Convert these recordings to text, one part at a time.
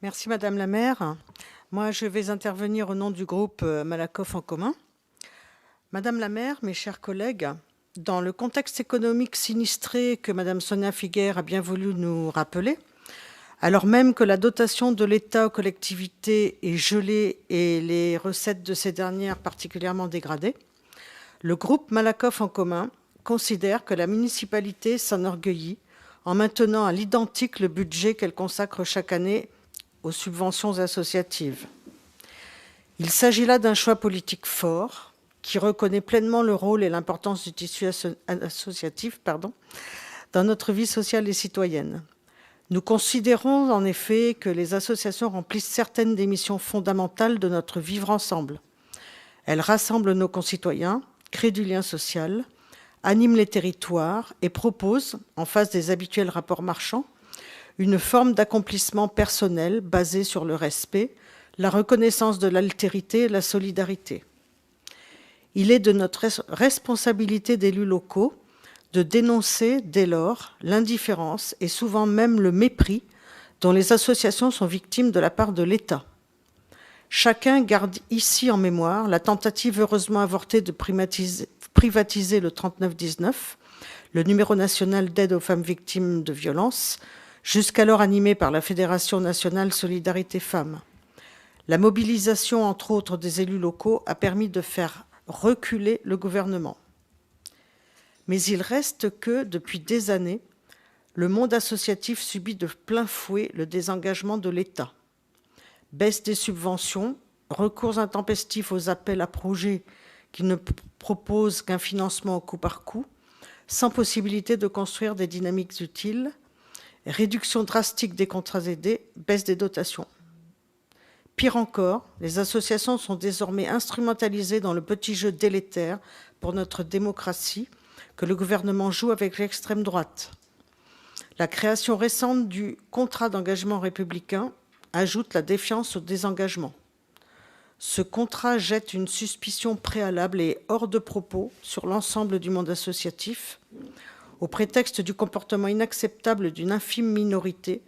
Merci Madame la maire. Moi, je vais intervenir au nom du groupe Malakoff en commun. Madame la maire, mes chers collègues, dans le contexte économique sinistré que Madame Sonia Figuer a bien voulu nous rappeler, alors même que la dotation de l'État aux collectivités est gelée et les recettes de ces dernières particulièrement dégradées, le groupe Malakoff en commun considère que la municipalité s'enorgueillit en maintenant à l'identique le budget qu'elle consacre chaque année aux subventions associatives. Il s'agit là d'un choix politique fort qui reconnaît pleinement le rôle et l'importance du tissu associatif dans notre vie sociale et citoyenne. Nous considérons en effet que les associations remplissent certaines des missions fondamentales de notre vivre ensemble. Elles rassemblent nos concitoyens, créent du lien social, animent les territoires et proposent, en face des habituels rapports marchands, une forme d'accomplissement personnel basée sur le respect, la reconnaissance de l'altérité et la solidarité. Il est de notre responsabilité d'élus locaux de dénoncer dès lors l'indifférence et souvent même le mépris dont les associations sont victimes de la part de l'État. Chacun garde ici en mémoire la tentative heureusement avortée de privatiser le 3919, le numéro national d'aide aux femmes victimes de violences, jusqu'alors animé par la Fédération nationale Solidarité Femmes. La mobilisation, entre autres, des élus locaux a permis de faire reculer le gouvernement. Mais il reste que, depuis des années, le monde associatif subit de plein fouet le désengagement de l'État. Baisse des subventions, recours intempestifs aux appels à projets qui ne proposent qu'un financement au coup par coup, sans possibilité de construire des dynamiques utiles, réduction drastique des contrats aidés, baisse des dotations. Pire encore, les associations sont désormais instrumentalisées dans le petit jeu délétère pour notre démocratie que le gouvernement joue avec l'extrême droite. La création récente du contrat d'engagement républicain ajoute la défiance au désengagement. Ce contrat jette une suspicion préalable et hors de propos sur l'ensemble du monde associatif, au prétexte du comportement inacceptable d'une infime minorité,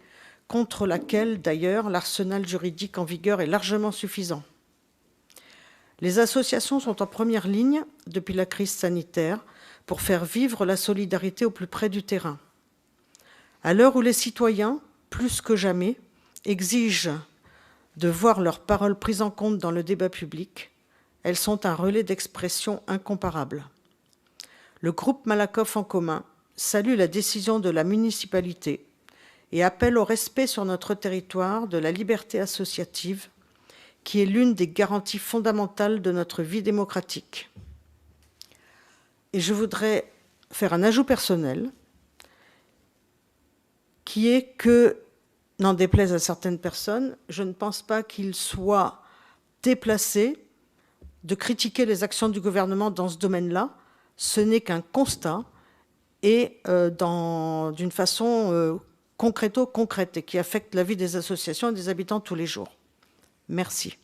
contre laquelle, d'ailleurs, l'arsenal juridique en vigueur est largement suffisant. Les associations sont en première ligne, depuis la crise sanitaire, pour faire vivre la solidarité au plus près du terrain. À l'heure où les citoyens, plus que jamais, exigent de voir leurs paroles prises en compte dans le débat public, elles sont un relais d'expression incomparable. Le groupe Malakoff en commun salue la décision de la municipalité et appelle au respect sur notre territoire de la liberté associative, qui est l'une des garanties fondamentales de notre vie démocratique. Et je voudrais faire un ajout personnel, qui est que, n'en déplaise à certaines personnes, je ne pense pas qu'il soit déplacé de critiquer les actions du gouvernement dans ce domaine-là. Ce n'est qu'un constat et d'une façon concrète et qui affecte la vie des associations et des habitants tous les jours. Merci.